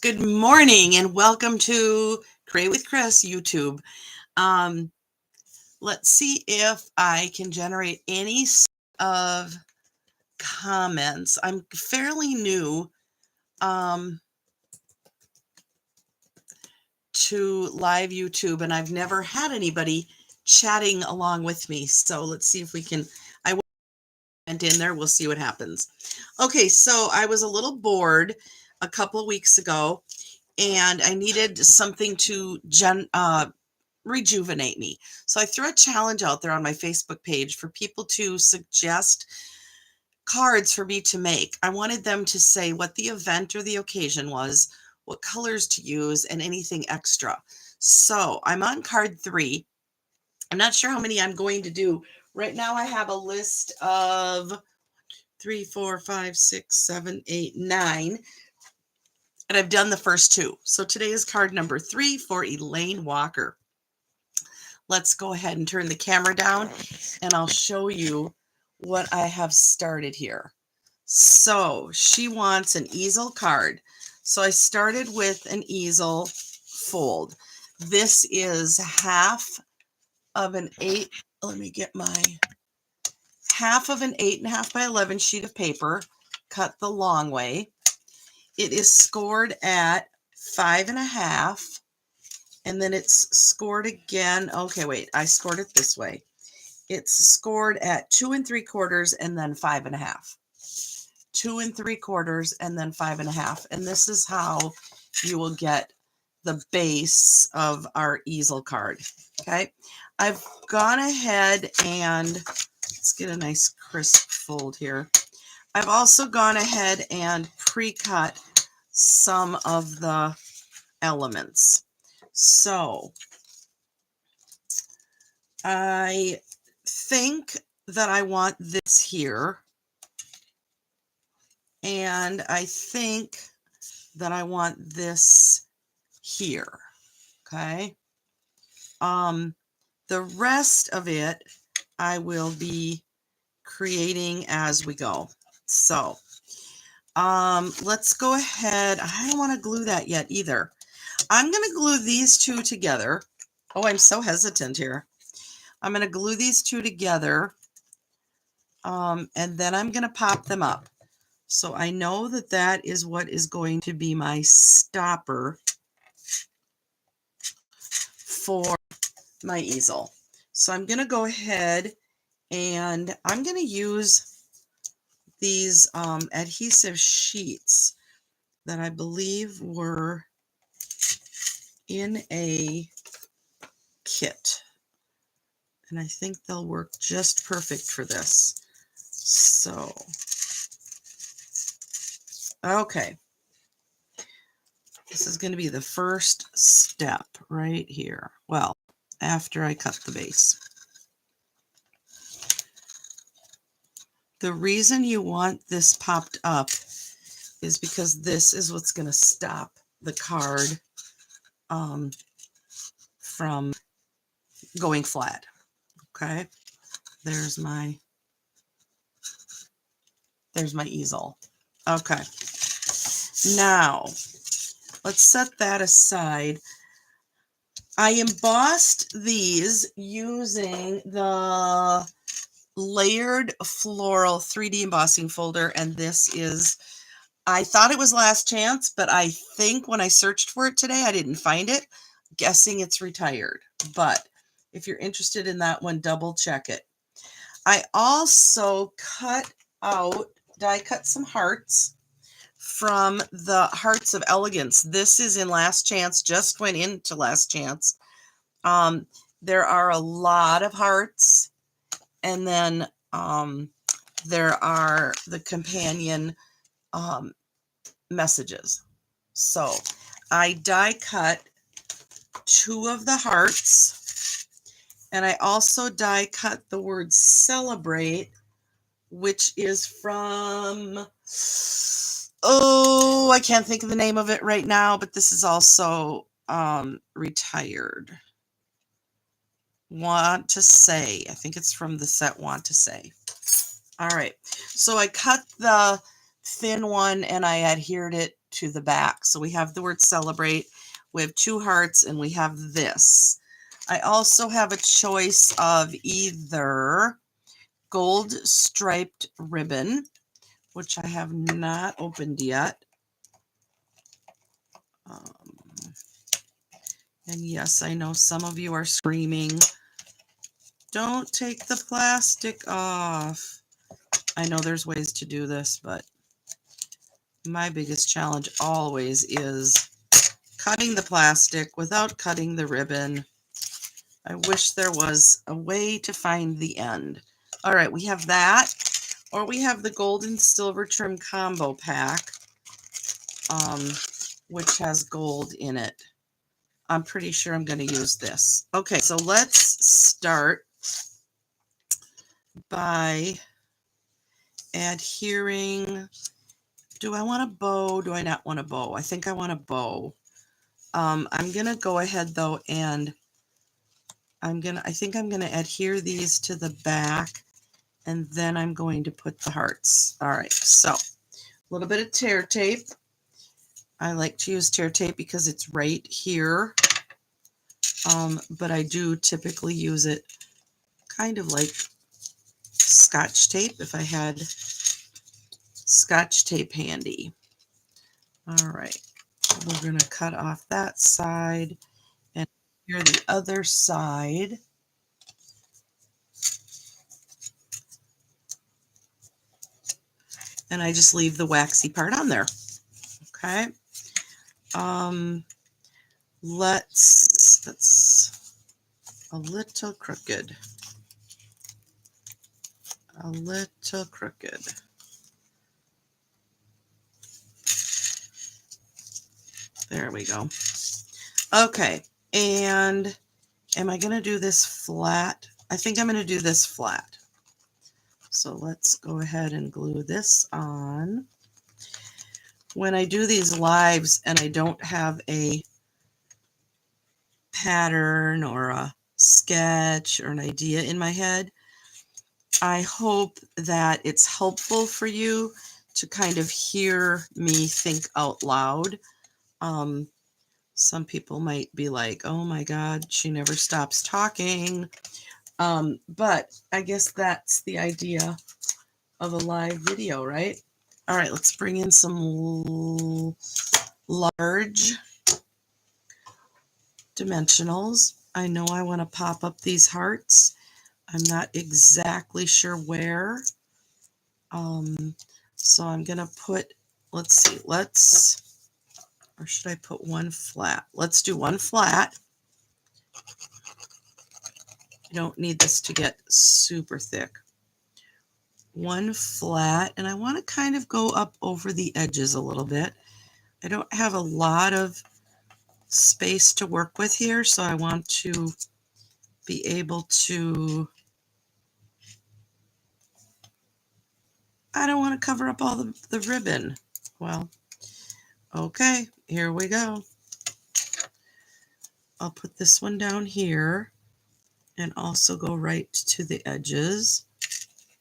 Good morning and welcome to Create with Chris YouTube. Um, let's see if I can generate any of comments. I'm fairly new to live YouTube and I've never had anybody chatting along with me. So let's see if we can. I went in there. We'll see what happens. Okay, so I was a little bored a couple of weeks ago and I needed something to rejuvenate me. So I threw a challenge out there on my Facebook page for people to suggest cards for me to make. I wanted them to say what the event or the occasion was, what colors to use, and anything extra. So I'm on card 3. I'm not sure how many I'm going to do. Right now I have a list of 3, 4, 5, 6, 7, 8, 9. And I've done the first 2. So today is card number 3 for Elaine Walker. Let's go ahead and turn the camera down and I'll show you what I have started here. So she wants an easel card. So I started with an easel fold. This is half of an 8. Let me get my half of an 8.5 by 11 sheet of paper, cut the long way. It is scored at 5.5. And then it's scored again. Okay, wait, I scored it this way. It's scored at 2 3/4 and then 5.5. 2 3/4 and then 5.5. And this is how you will get the base of our easel card. Okay, I've gone ahead and let's get a nice crisp fold here. I've also gone ahead and pre-cut some of the elements. So I think that I want this here. And I think that I want this here. Okay. The rest of it I will be creating as we go. So let's go ahead. I don't want to glue that yet either. I'm going to glue these two together. Oh, I'm so hesitant here. I'm going to glue these two together, and then I'm going to pop them up. So I know that that is what is going to be my stopper for my easel. So I'm going to go ahead and I'm going to use these adhesive sheets that I believe were in a kit. And I think they'll work just perfect for this. So, okay. This is going to be the first step right here. Well, after I cut the base. The reason you want this popped up is because this is what's going to stop the card from going flat. Okay, there's my easel. Okay, now let's set that aside. I embossed these using the layered floral 3D embossing folder, and this is, I thought it was Last Chance, but I think when I searched for it today, I didn't find it. Guessing it's retired, but if you're interested in that one, double check it. I also die cut some hearts from the Hearts of Elegance. This is in Last Chance, just went into Last Chance. There are a lot of hearts, and then there are the companion messages. So I die cut 2 of the hearts, and I also die cut the word celebrate, which is from, oh, I can't think of the name of it right now, but this is also retired. Want to Say. I think it's from the set Want to Say. All right. So I cut the thin one and I adhered it to the back. So we have the word celebrate, we have 2 hearts, and we have this. I also have a choice of either gold striped ribbon, which I have not opened yet. And yes, I know some of you are screaming, don't take the plastic off. I know there's ways to do this, but my biggest challenge always is cutting the plastic without cutting the ribbon. I wish there was a way to find the end. All right, we have that, or we have the gold and silver trim combo pack, which has gold in it. I'm pretty sure I'm going to use this. Okay, so let's start by adhering. Do I want a bow? Do I not want a bow? I think I want a bow. I'm going to go ahead though, and I think I'm going to adhere these to the back, and then I'm going to put the hearts. All right, so a little bit of tear tape. I like to use tear tape because it's right here, but I do typically use it kind of like Scotch tape if I had Scotch tape handy. All right, we're going to cut off that side and here the other side. And I just leave the waxy part on there. Okay. That's a little crooked. A little crooked. There we go. Okay, and am I going to do this flat? I think I'm going to do this flat. So let's go ahead and glue this on. When I do these lives and I don't have a pattern or a sketch or an idea in my head, I hope that it's helpful for you to kind of hear me think out loud. Some people might be like, oh my God, she never stops talking. But I guess that's the idea of a live video, right? All right, let's bring in some large dimensionals. I know I want to pop up these hearts. I'm not exactly sure where. So I'm going to put, let's see, or should I put one flat? Let's do one flat. You don't need this to get super thick. One flat, and I want to kind of go up over the edges a little bit. I don't have a lot of space to work with here, so I want to be able to, I don't want to cover up all the ribbon. Well, okay, here we go. I'll put this one down here and also go right to the edges.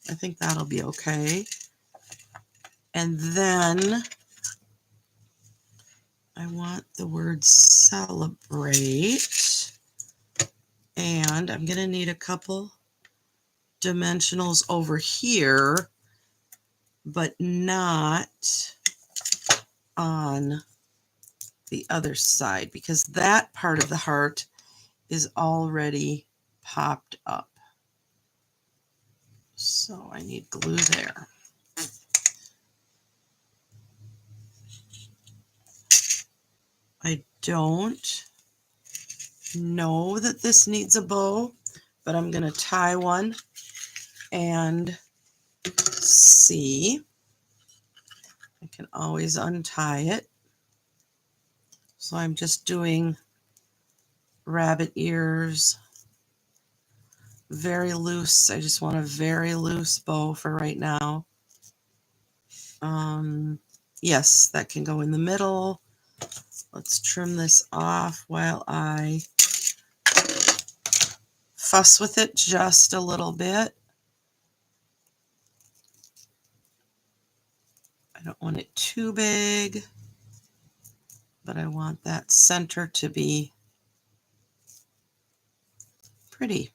I think that'll be okay. And then I want the word celebrate. And I'm going to need a couple dimensionals over here, but not on the other side because that part of the heart is already popped up. So I need glue there. I don't know that this needs a bow, but I'm going to tie one and see. I can always untie it. So I'm just doing rabbit ears, very loose. I just want a very loose bow for right now. Yes, that can go in the middle. Let's trim this off while I fuss with it just a little bit. I don't want it too big. but I want that center to be pretty.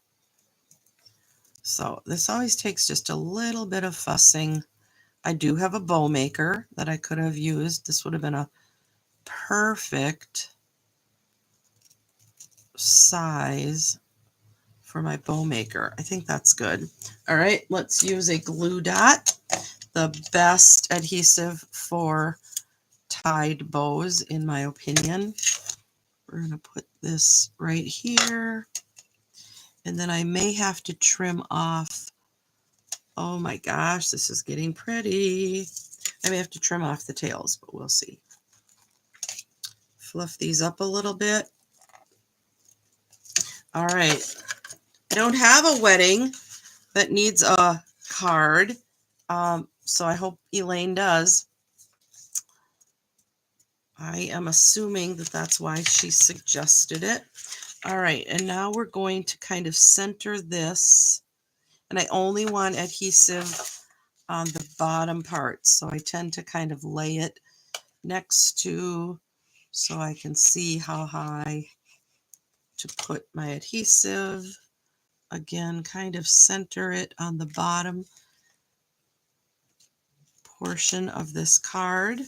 So this always takes just a little bit of fussing. I do have a bow maker that I could have used. This would have been a perfect size for my bow maker. I think that's good. All right, let's use a glue dot, the best adhesive for tied bows, in my opinion. We're going to put this right here, and then I may have to trim off. Oh my gosh, this is getting pretty. I may have to trim off the tails, but we'll see. Fluff these up a little bit. All right. I don't have a wedding that needs a card, so I hope Elaine does. I am assuming that that's why she suggested it. All right, and now we're going to kind of center this, and I only want adhesive on the bottom part, so I tend to kind of lay it next to, so I can see how high to put my adhesive. Again, kind of center it on the bottom portion of this card.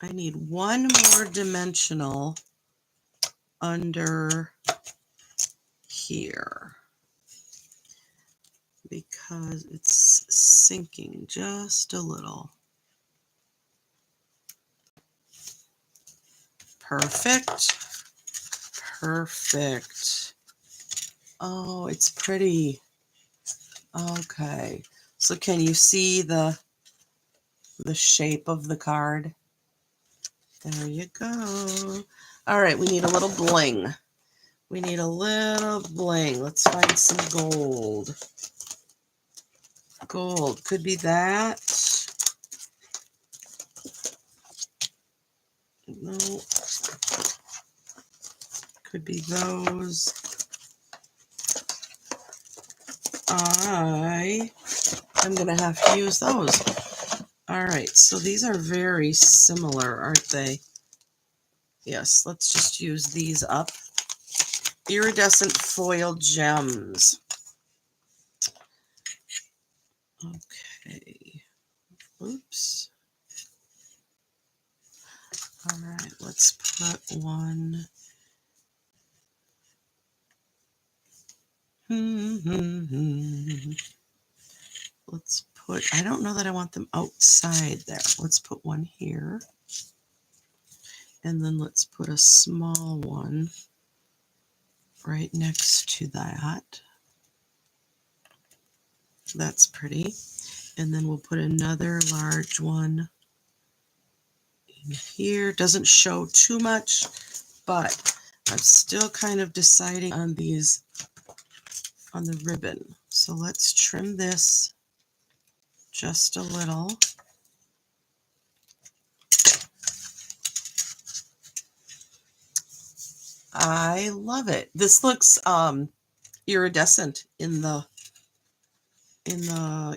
I need one more dimensional under here because it's sinking just a little. Perfect. Perfect. Oh, it's pretty. Okay. So can you see the shape of the card? There you go. All right, we need a little bling. We need a little bling. Let's find some gold. Gold. Could be that. No. Could be those. I am going to have to use those. All right, so these are very similar, aren't they? Yes, let's just use these up. Iridescent foil gems. Okay. Oops. All right, let's put one. Let's put, I don't know that I want them outside there. Let's put one here. And then let's put a small one right next to that. That's pretty. And then we'll put another large one in here. Doesn't show too much, but I'm still kind of deciding on these, on the ribbon. So let's trim this just a little. I love it. This looks iridescent in the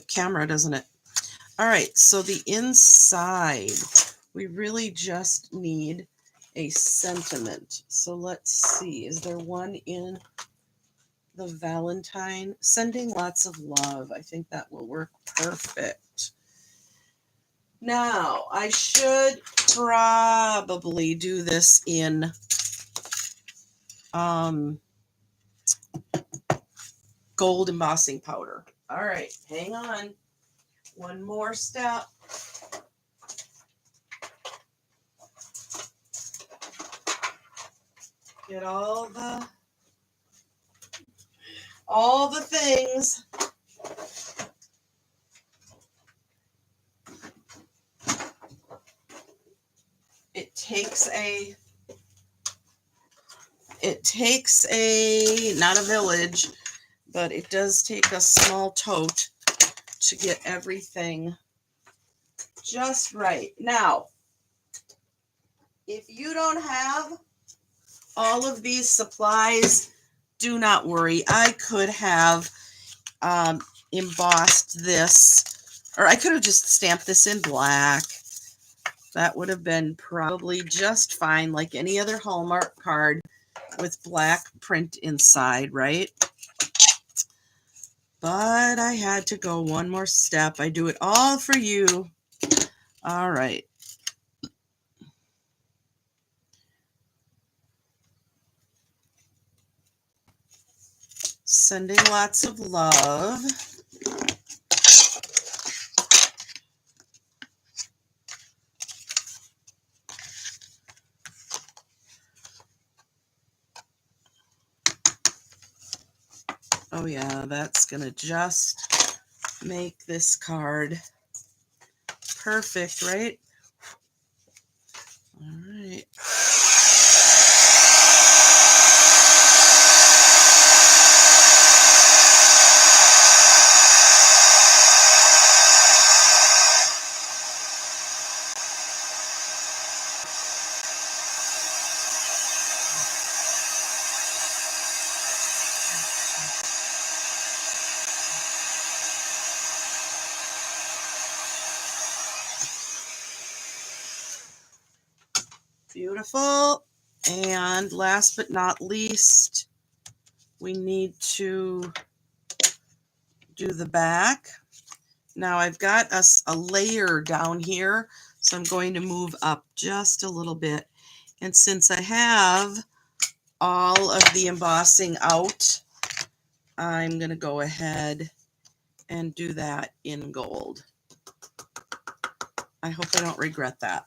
camera, doesn't it? All right, so the inside, we really just need a sentiment. So let's see, is there one in the Valentine? Sending lots of love. I think that will work perfect. Now, I should probably do this in gold embossing powder. All right, hang on. One more step. Get all the things. It takes a not a village, but it does take a small tote to get everything just right. Now, if you don't have all of these supplies, do not worry. I could have embossed this, or I could have just stamped this in black. That would have been probably just fine, like any other Hallmark card with black print inside, right? But I had to go one more step. I do it all for you. All right. Sending lots of love. Oh yeah, that's gonna just make this card perfect, right? All right. Beautiful. And last but not least, we need to do the back. Now I've got a layer down here, so I'm going to move up just a little bit. And since I have all of the embossing out, I'm going to go ahead and do that in gold. I hope I don't regret that.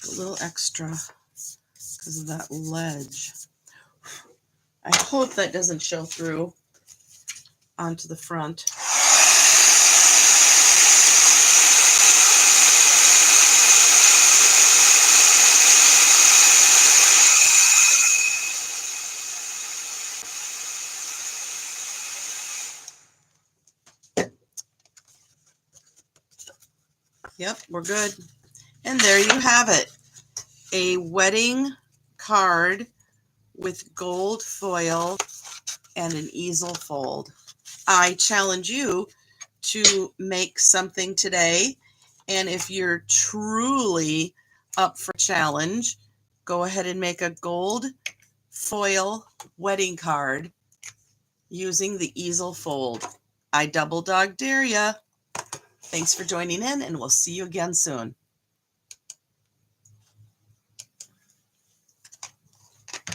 A little extra because of that ledge. I hope that doesn't show through onto the front. Yep, we're good. And there you have it. A wedding card with gold foil and an easel fold. I challenge you to make something today. And if you're truly up for a challenge, go ahead and make a gold foil wedding card using the easel fold. I double dog dare ya. Thanks for joining in, and we'll see you again soon.